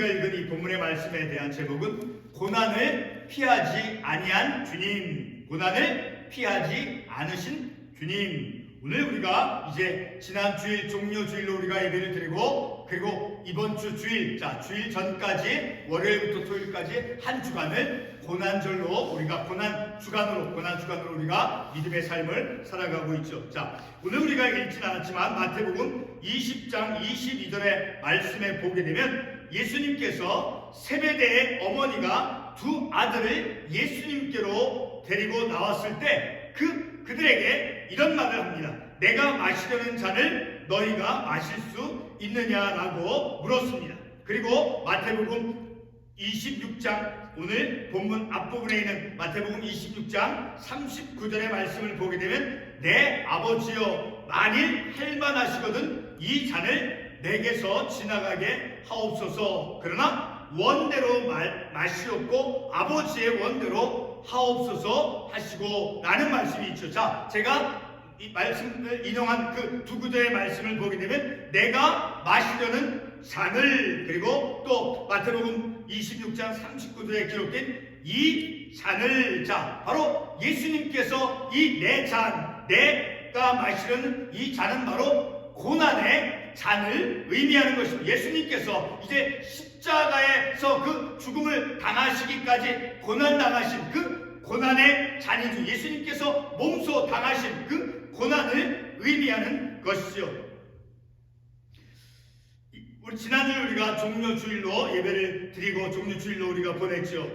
우리가 읽은 이 본문의 말씀에 대한 제목은 고난을 피하지 아니한 주님, 고난을 피하지 않으신 주님. 오늘 우리가 이제 지난 주일 종료 주일로 우리가 예배를 드리고, 그리고 이번 주 주일, 주일 전까지 월요일부터 토요일까지 한 주간을 고난절로 우리가 고난 주간으로 우리가 믿음의 삶을 살아가고 있죠. 오늘 우리가 읽진 않았지만 마태복음 20장 22절의 말씀에 보게 되면 예수님께서 세베대의 어머니가 두 아들을 예수님께로 데리고 나왔을 때 그들에게 이런 말을 합니다. 내가 마시려는 잔을 너희가 마실 수 있느냐라고 물었습니다. 그리고 마태복음 26장, 오늘 본문 앞부분에 있는 마태복음 26장 39절의 말씀을 보게 되면 내 아버지여, 만일 할만하시거든 이 잔을 내게서 지나가게 하옵소서. 그러나 원대로 마시옵고 아버지의 원대로 하옵소서 하시고 라는 말씀이 있죠. 제가 이 말씀을 인용한 그 두 구절의 말씀을 보게 되면 내가 마시려는 잔을, 그리고 또 마태복음 26장 39절에 기록된 이 잔을, 바로 예수님께서 이 내 잔, 내가 마시려는 이 잔은 바로 고난의 잔을 의미하는 것입니다. 예수님께서 이제 십자가에서 그 죽음을 당하시기까지 고난 당하신 그 고난의 잔이죠. 예수님께서 몸소 당하신 그 고난을 의미하는 것이죠. 우리 지난주 우리가 종료주일로 예배를 드리고 종료주일로 우리가 보냈죠.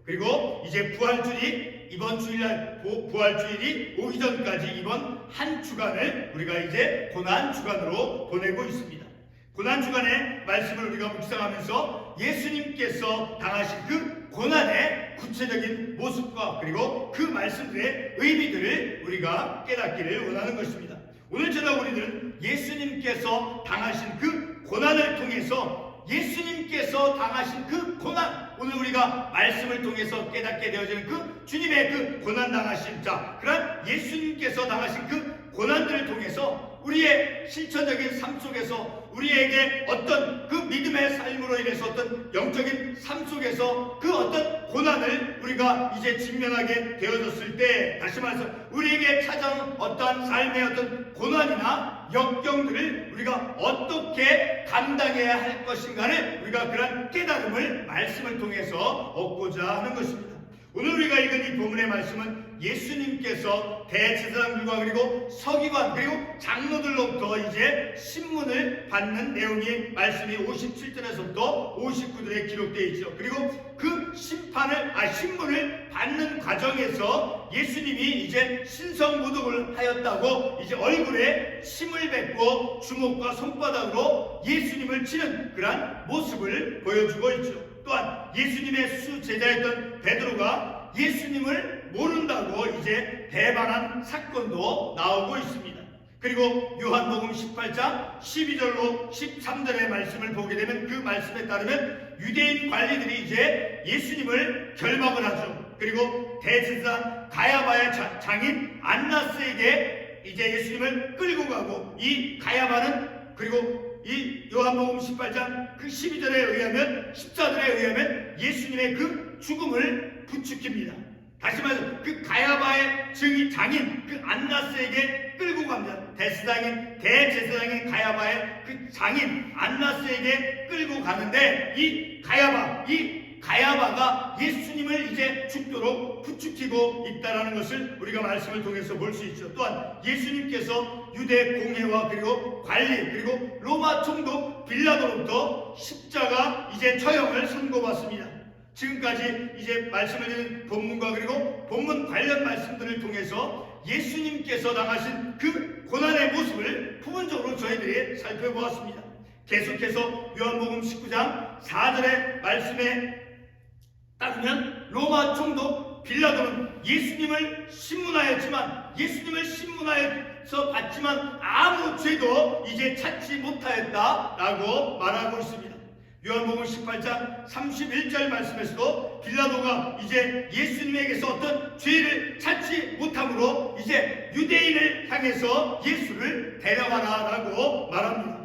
그리고 이제 부활주일이, 이번 주일날 부활주일이 오기 전까지 이번 한 주간을 우리가 이제 고난주간으로 보내고 있습니다. 고난주간의 말씀을 우리가 묵상하면서 예수님께서 당하신 그 고난의 구체적인 모습과 그리고 그 말씀들의 의미들을 우리가 깨닫기를 원하는 것입니다. 오늘 저녁 우리들은 예수님께서 당하신 그 고난을 통해서, 예수님께서 당하신 그 고난, 오늘 우리가 말씀을 통해서 깨닫게 되어지는 그 주님의 그 고난 당하심, 그런 예수님께서 당하신 그 고난들을 통해서 우리의 실천적인 삶 속에서 우리에게 어떤 그 믿음의 삶으로 인해서 어떤 영적인 삶 속에서 그 어떤 고난을 우리가 이제 직면하게 되어졌을 때, 다시 말해서 우리에게 찾아온 어떠한 삶의 어떤 고난이나 역경들을 우리가 어떻게 감당해야 할 것인가를 우리가 그런 깨달음을 말씀을 통해서 얻고자 하는 것입니다. 오늘 우리가 읽은 이 본문의 말씀은 예수님께서 대제사장들과 그리고 서기관 그리고 장로들로부터 이제 신문을 받는 내용의 말씀이 57절에서부터 59절에 기록되어 있죠. 그리고 그 신문을 받는 과정에서 예수님이 이제 신성모독을 하였다고 이제 얼굴에 침을 뱉고 주먹과 손바닥으로 예수님을 치는 그러한 모습을 보여주고 있죠. 또한 예수님의 수제자였던 베드로가 예수님을 모른다고 이제 배반한 사건도 나오고 있습니다. 그리고 요한복음 18장 12절로 13절의 말씀을 보게 되면 그 말씀에 따르면 유대인 관리들이 이제 예수님을 결박을 하죠. 그리고 대제사장 가야바의 장인 안나스에게 이제 예수님을 끌고 가고, 이 가야바는, 그리고 이 요한복음 18장 그 12절에 의하면, 14절에 의하면 예수님의 그 죽음을 부추깁니다. 다시 말해서 그 가야바의 장인 그 안나스에게 끌고 갑니다. 대제사장인 가야바의 그 장인 안나스에게 끌고 가는데, 이 가야바가 예수님을 이제 죽도록 부추기고 있다는 것을 우리가 말씀을 통해서 볼 수 있죠. 또한 예수님께서 유대 공회와 그리고 관리 그리고 로마 총독 빌라도로부터 십자가 이제 처형을 선고받습니다. 지금까지 이제 말씀을 드린 본문과 그리고 본문 관련 말씀들을 통해서 예수님께서 당하신 그 고난의 모습을 부분적으로 저희들이 살펴보았습니다. 계속해서 요한복음 19장 4절의 말씀에 따르면 로마 총독 빌라도는 예수님을 신문하였지만, 예수님을 신문하여서 봤지만 아무 죄도 이제 찾지 못하였다라고 말하고 있습니다. 요한복음 18장 31절 말씀에서도 빌라도가 이제 예수님에게서 어떤 죄를 찾지 못함으로 이제 유대인을 향해서 예수를 데려가라라고 말합니다.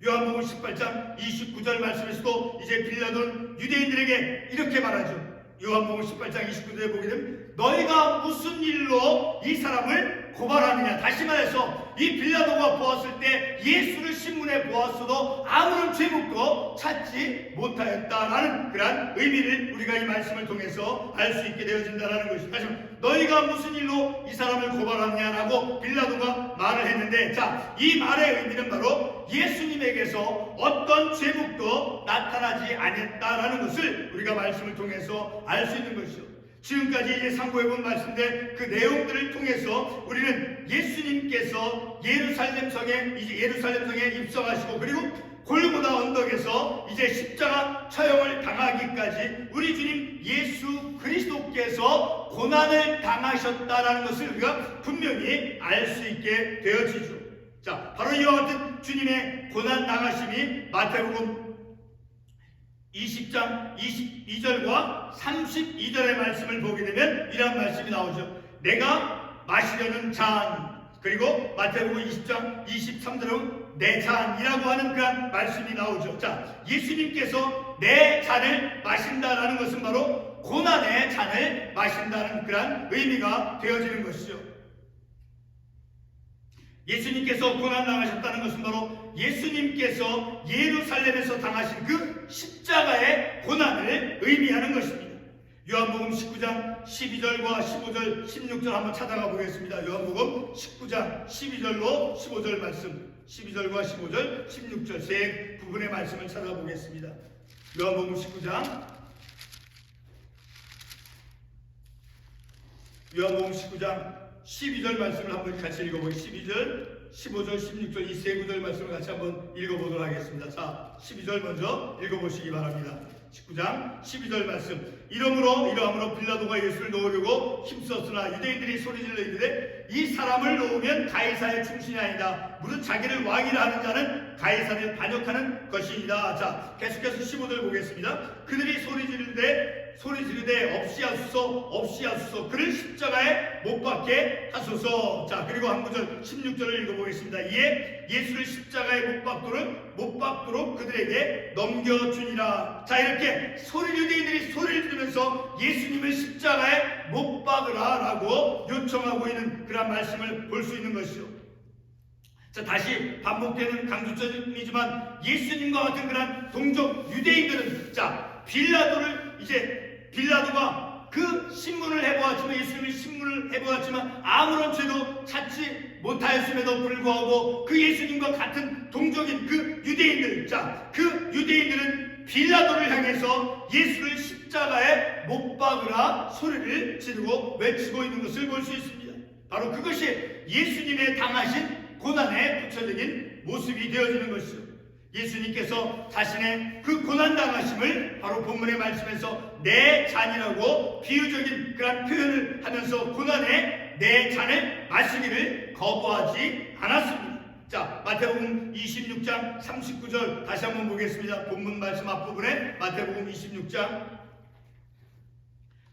요한복음 18장 29절 말씀에서도 이제 빌라도는 유대인들에게 이렇게 말하죠. 요한복음 18장 29절에 보게 되면 너희가 무슨 일로 이 사람을 고발하느냐. 다시 말해서 이 빌라도가 보았을 때 예수를 신문에 보았어도 아무런 죄목도 찾지 못하였다라는 그러한 의미를 우리가 이 말씀을 통해서 알 수 있게 되어진다는 것입니다. 다시 말해 너희가 무슨 일로 이 사람을 고발하느냐라고 빌라도가 말을 했는데, 자, 이 말의 의미는 바로 예수님에게서 어떤 죄목도 나타나지 않았다라는 것을 우리가 말씀을 통해서 알 수 있는 것이죠. 지금까지 이제 상고해본 말씀들 그 내용들을 통해서 우리는 예수님께서 예루살렘 성에 입성하시고 그리고 골고다 언덕에서 이제 십자가 처형을 당하기까지 우리 주님 예수 그리스도께서 고난을 당하셨다라는 것을 우리가 분명히 알 수 있게 되어지죠. 자, 바로 이와 같은 주님의 고난 당하심이 마태복음 20장 22절과 32절의 말씀을 보게 되면 이런 말씀이 나오죠. 내가 마시려는 잔, 그리고 마태복음 20장 23절은 내 잔이라고 하는 그런 말씀이 나오죠. 자, 예수님께서 내 잔을 마신다라는 것은 바로 고난의 잔을 마신다는 그런 의미가 되어지는 것이죠. 예수님께서 고난 당하셨다는 것은 바로 예수님께서 예루살렘에서 당하신 그 십자가의 고난을 의미하는 것입니다. 요한복음 19장 12절과 15절, 16절 한번 찾아가 보겠습니다. 요한복음 19장 12절로 15절 말씀, 12절과 15절, 16절 세 부분의 말씀을 찾아가 보겠습니다. 요한복음 19장 12절 말씀을 한번 같이 읽어보겠습니다. 12절, 15절, 16절 이 세 구절 말씀을 같이 한번 읽어보도록 하겠습니다. 자, 12절 먼저 읽어보시기 바랍니다. 19장 12절 말씀. 이러므로 빌라도가 예수를 놓으려고 힘썼으나 유대인들이 소리질러 이르되 이 사람을 놓으면 가이사의 충신이 아니다. 무릇 자기를 왕이라 하는 자는 가이사를 반역하는 것이니라. 자, 계속해서 15절 보겠습니다. 그들이 소리 지르되 없이하소서 그를 십자가에 못 박게 하소서. 자, 그리고 한 구절 16절을 읽어보겠습니다. 이에 예수를 십자가에 못 박도록 그들에게 넘겨주니라. 자, 이렇게 유대인들이 소리를 지르면서 예수님을 십자가에 못 박으라 라고 요청하고 있는 그런 말씀을 볼 수 있는 것이죠. 자, 다시 반복되는 강조점이지만 예수님과 같은 그런 동족 유대인들은 자, 빌라도가 그 신문을 해보았지만 예수님의 신문을 해보았지만 아무런 죄도 찾지 못하였음에도 불구하고 그 예수님과 같은 동족인 그 유대인들, 자, 그 유대인들은 빌라도를 향해서 예수를 십자가에 못 박으라 소리를 지르고 외치고 있는 것을 볼 수 있습니다. 바로 그것이 예수님의 당하신 고난의 구체적인 모습이 되어지는 것이죠. 예수님께서 자신의 그 고난당하심을 바로 본문의 말씀에서 내 잔이라고 비유적인 그런 표현을 하면서 고난의 내 잔을 마시기를 거부하지 않았습니다. 자, 마태복음 26장 39절 다시 한번 보겠습니다. 본문 말씀 앞부분에 마태복음 26장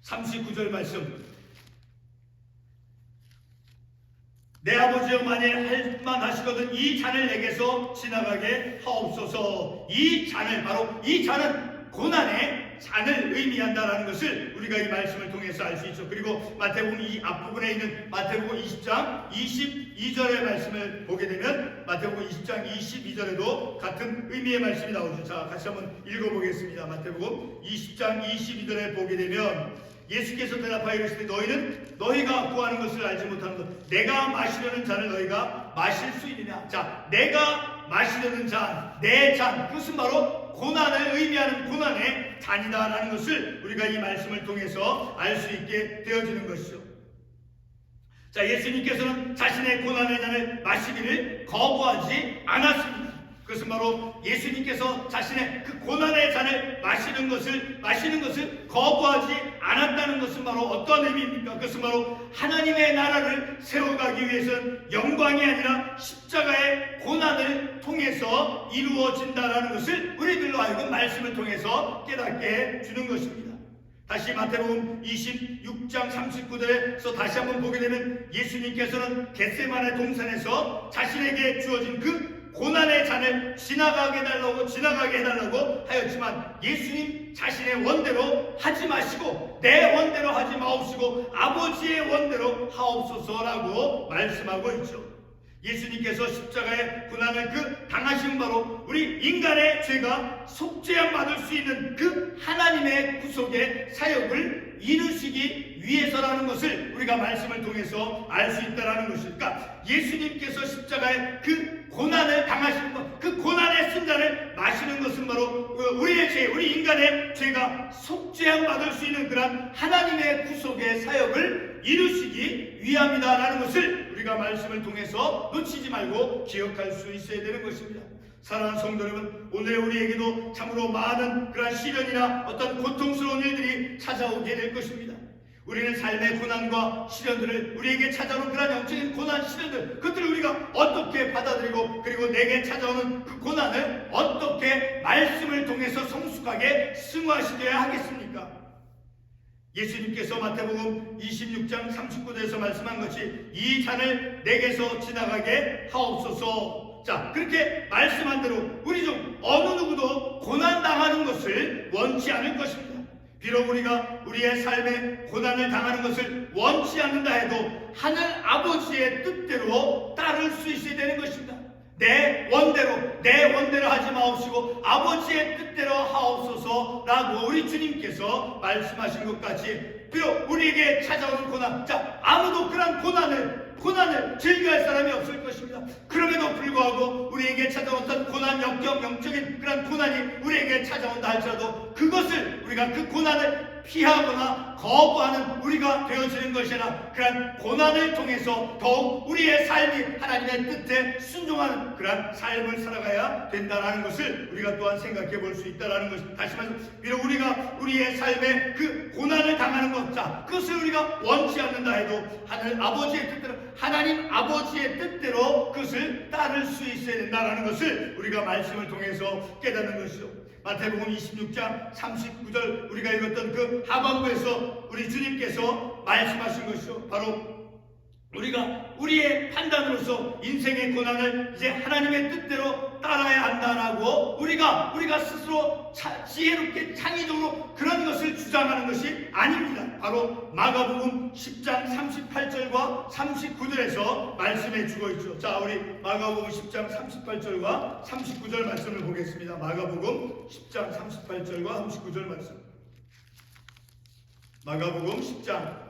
39절 말씀. 내 아버지여 만일 할만하시거든 이 잔을 내게서 지나가게 하옵소서. 이 잔을, 바로 이 잔은 고난의 잔을 의미한다라는 것을 우리가 이 말씀을 통해서 알 수 있죠. 그리고 마태복음 이 앞부분에 있는 마태복음 20장 22절의 말씀을 보게 되면 마태복음 20장 22절에도 같은 의미의 말씀이 나오죠. 자, 같이 한번 읽어보겠습니다. 마태복음 20장 22절에 보게 되면 예수께서 대답하여 이르시되 너희는 너희가 구하는 것을 알지 못하는 것, 내가 마시려는 잔을 너희가 마실 수 있느냐. 자, 내가 마시려는 잔, 내 잔, 그것은 바로 고난을 의미하는 고난의 잔이다라는 것을 우리가 이 말씀을 통해서 알 수 있게 되어지는 것이죠. 자, 예수님께서는 자신의 고난의 잔을 마시기를 거부하지 않았습니다. 그것은 바로 예수님께서 자신의 그 고난의 잔을 마시는 것을 거부하지 않았다는 것은 바로 어떤 의미입니까? 그것은 바로 하나님의 나라를 세워가기 위해서는 영광이 아니라 십자가의 고난을 통해서 이루어진다라는 것을 우리들로 하여금 말씀을 통해서 깨닫게 주는 것입니다. 다시 마태복음 26장 39절에서 다시 한번 보게 되면 예수님께서는 겟세마네 동산에서 자신에게 주어진 그 고난의 잔을 지나가게 해달라고 하였지만 예수님 자신의 원대로 하지 마시고 내 원대로 하지 마옵시고 아버지의 원대로 하옵소서라고 말씀하고 있죠. 예수님께서 십자가의 고난을 그 당하신 바로 우리 인간의 죄가 속죄함 받을 수 있는 그 하나님의 구속의 사역을 이루시기 위해서라는 것을 우리가 말씀을 통해서 알 수 있다는 것이니까 예수님께서 십자가의 그 고난을 당하신 것, 그 고난의 순잔을 마시는 것은 바로 우리의 죄, 우리 인간의 죄가 속죄함 받을 수 있는 그런 하나님의 구속의 사역을 이루시기 위함이다라는 것을 우리가 말씀을 통해서 놓치지 말고 기억할 수 있어야 되는 것입니다. 사랑하는 성도 여러분, 오늘 우리에게도 참으로 많은 그런 시련이나 어떤 고통스러운 일들이 찾아오게 될 것입니다. 우리는 삶의 고난과 시련들을 우리에게 찾아오는 그런 영적인 고난, 시련들, 그것들을 우리가 어떻게 받아들이고 그리고 내게 찾아오는 그 고난을 어떻게 말씀을 통해서 성숙하게 승화시켜야 하겠습니까? 예수님께서 마태복음 26장 39절에서 말씀한 것이 이 잔을 내게서 지나가게 하옵소서. 자, 그렇게 말씀한 대로 우리 중 어느 누구도 고난당하는 것을 원치 않을 것입니다. 비록 우리가 우리의 삶에 고난을 당하는 것을 원치 않는다 해도 하늘 아버지의 뜻대로 따를 수 있어야 되는 것입니다. 내 원대로 하지 마옵시고 아버지의 뜻대로 하옵소서라고 우리 주님께서 말씀하신 것 같이 비록 우리에게 찾아오는 고난, 자, 아무도 그런 고난을 즐겨할 사람이 없을 것입니다. 그럼에도 불구하고 우리에게 찾아왔던 고난, 영적인 그런 고난이 우리에게 찾아온다 할지라도 그것을 우리가 그 고난을 피하거나 거부하는 우리가 되어지는 것이 아니라 그런 고난을 통해서 더욱 우리의 삶이 하나님의 뜻에 순종하는 그런 삶을 살아가야 된다는 것을 우리가 또한 생각해 볼 수 있다는 것입니다. 다시 말해서 비록 우리가 우리의 삶에 그 고난을 당하는 것, 자, 그것을 우리가 원치 않는다 해도 하나님 아버지의 뜻대로 그것을 따를 수 있어야 된다는 것을 우리가 말씀을 통해서 깨닫는 것이죠. 마태복음 26장 39절 우리가 읽었던 그 하반부에서 우리 주님께서 말씀하신 것이죠. 바로 우리가 우리의 판단으로서 인생의 고난을 이제 하나님의 뜻대로 따라야 한다라고 우리가 스스로 지혜롭게 창의적으로 그런 것을 주장하는 것이 아닙니다. 바로 마가복음 10장 38절과 39절에서 말씀해 주고 있죠. 자, 우리 마가복음 10장 38절과 39절 말씀을 보겠습니다. 마가복음 10장 38절과 39절 말씀. 마가복음 10장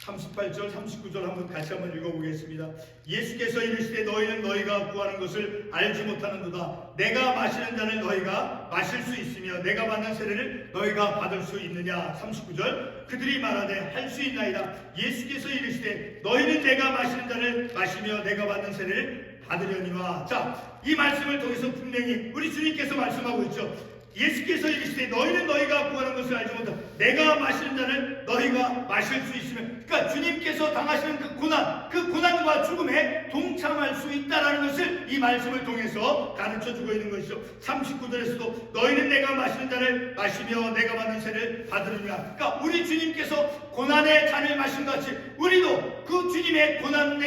38절 39절 같이 한번 읽어보겠습니다. 예수께서 이르시되 너희는 너희가 구하는 것을 알지 못하는도다. 내가 마시는 잔을 너희가 마실 수 있으며 내가 받는 세례를 너희가 받을 수 있느냐. 39절 그들이 말하되 할 수 있나이다. 예수께서 이르시되 너희는 내가 마시는 잔을 마시며 내가 받는 세례를 받으려니와. 자, 이 말씀을 통해서 분명히 우리 주님께서 말씀하고 있죠. 예수께서 이르시되 너희는 너희가 구하는 것을 알지 못하고 내가 마시는 잔을 너희가 마실 수 있으면, 그러니까 주님께서 당하시는 그 고난과 죽음에 동참할 수 있다는 것을 이 말씀을 통해서 가르쳐주고 있는 것이죠. 39절에서도 너희는 내가 마시는 잔을 마시며 내가 받는 세를 받으리라. 그러니까 우리 주님께서 고난의 잔을 마신 것 같이 우리도 그 주님의 고난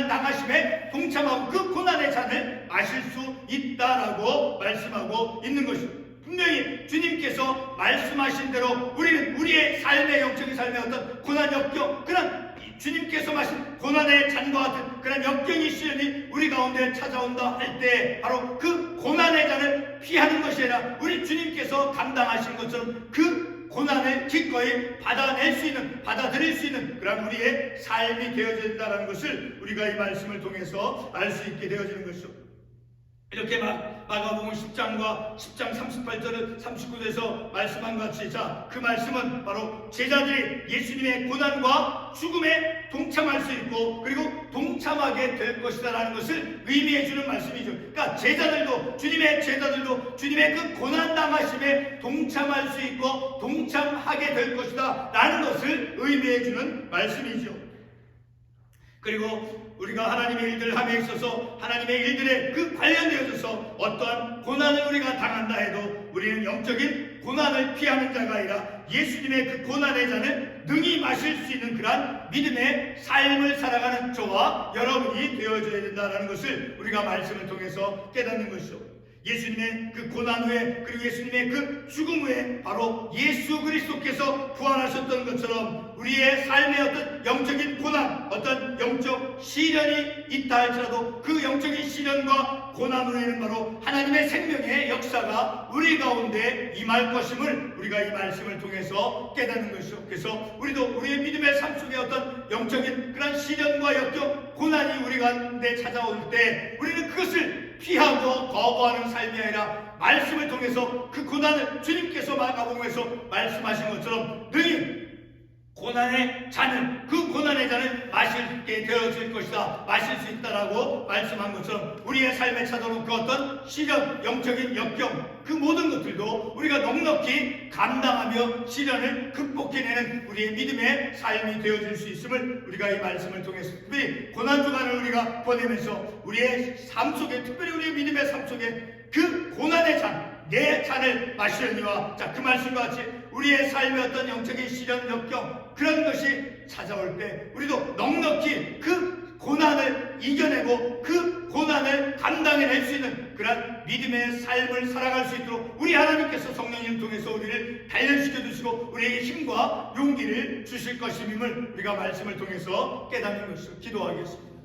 당하심에 동참하고 그 고난의 잔을 마실 수 있다라고 말씀하고 있는 것입니다. 분명히 주님께서 말씀하신 대로 우리는 우리의 삶의 영적인 삶의 어떤 고난, 역경, 그런 주님께서 마신 고난의 잔과 같은 그런 역경이 시련이 우리 가운데 찾아온다 할 때 바로 그 고난의 잔을 피하는 것이 아니라 우리 주님께서 감당하신 것처럼 그 고난을 기꺼이 받아들일 수 있는 그런 우리의 삶이 되어진다는 것을 우리가 이 말씀을 통해서 알 수 있게 되어지는 것이죠. 이렇게 마가복음 10장 38절을 39절에서 말씀한 것 같이, 자, 그 말씀은 바로 제자들이 예수님의 고난과 죽음에 동참할 수 있고 그리고 동참하게 될 것이다 라는 것을 의미해 주는 말씀이죠. 그러니까 주님의 제자들도 주님의 그 고난 당하심에 동참할 수 있고 동참하게 될 것이다 라는 것을 의미해 주는 말씀이죠. 그리고 우리가 하나님의 일들을 함에 있어서 하나님의 일들에 그 관련되어져서 어떠한 고난을 우리가 당한다 해도 우리는 영적인 고난을 피하는 자가 아니라 예수님의 그 고난의 잔을 능히 마실 수 있는 그러한 믿음의 삶을 살아가는 저와 여러분이 되어줘야 된다는 것을 우리가 말씀을 통해서 깨닫는 것이죠. 예수님의 그 고난 후에 그리고 예수님의 그 죽음 후에 바로 예수 그리스도께서 부활하셨던 것처럼 우리의 삶의 어떤 영적인 고난, 어떤 영적 시련이 있다 할지라도 그 영적인 시련과 고난 후에는 바로 하나님의 생명의 역사가 우리 가운데 임할 것임을 우리가 이 말씀을 통해서 깨닫는 것이죠. 그래서 우리도 우리의 믿음의 삶 속에 어떤 영적인 그런 시련과 역경, 고난이 우리 가운데 찾아올 때 우리는 그것을 피하고 거부하는 삶이 아니라 말씀을 통해서 그 고난을 주님께서 마가복음에서 말씀하신 것처럼 능히 고난의 잔을, 그 고난의 잔을 마실게 되어질 것이다, 마실 수 있다라고 말씀한 것처럼 우리의 삶에 찾아오는 그 어떤 시련, 영적인 역경, 그 모든 것들도 우리가 넉넉히 감당하며 시련을 극복해내는 우리의 믿음의 삶이 되어질 수 있음을 우리가 이 말씀을 통해서 특별히 고난주간을 우리가 보내면서 우리의 삶 속에, 특별히 우리의 믿음의 삶 속에 그 고난의 잔, 내 잔을 마시려니와, 자, 그 말씀과 같이 우리의 삶의 어떤 영적인 시련, 역경, 그런 것이 찾아올 때 우리도 넉넉히 그 고난을 이겨내고 그 고난을 감당해낼 수 있는 그런 믿음의 삶을 살아갈 수 있도록 우리 하나님께서 성령님 통해서 우리를 단련시켜 주시고 우리에게 힘과 용기를 주실 것임을 우리가 말씀을 통해서 깨닫는 것이죠. 기도하겠습니다.